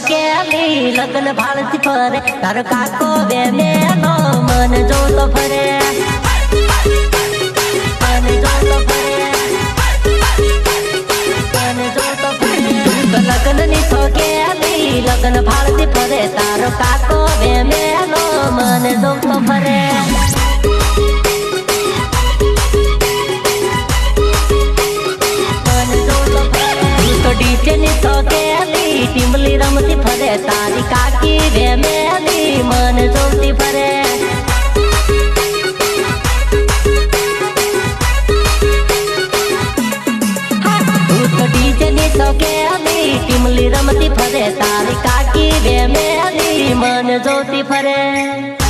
કેલી લગ્ન ભાળતી ફરે તારો કાકો બે મેલો મન જોતો ફરે મન જોતો ફરે મન જોતો ફરે લગ્ન ની કેલી લગ્ન ભાળતી ફરે તારો કાકો બે મેલો મન જોતો ફરે ડીજે ની કેલી ટીમલી રમતી ફરે તારી કાકી રે મેલી મન જોતી ફરે ડીજે ની કેલી ટીમલી રમતી ફરે તારી કાકી રે મેલી મન જોતી ફરે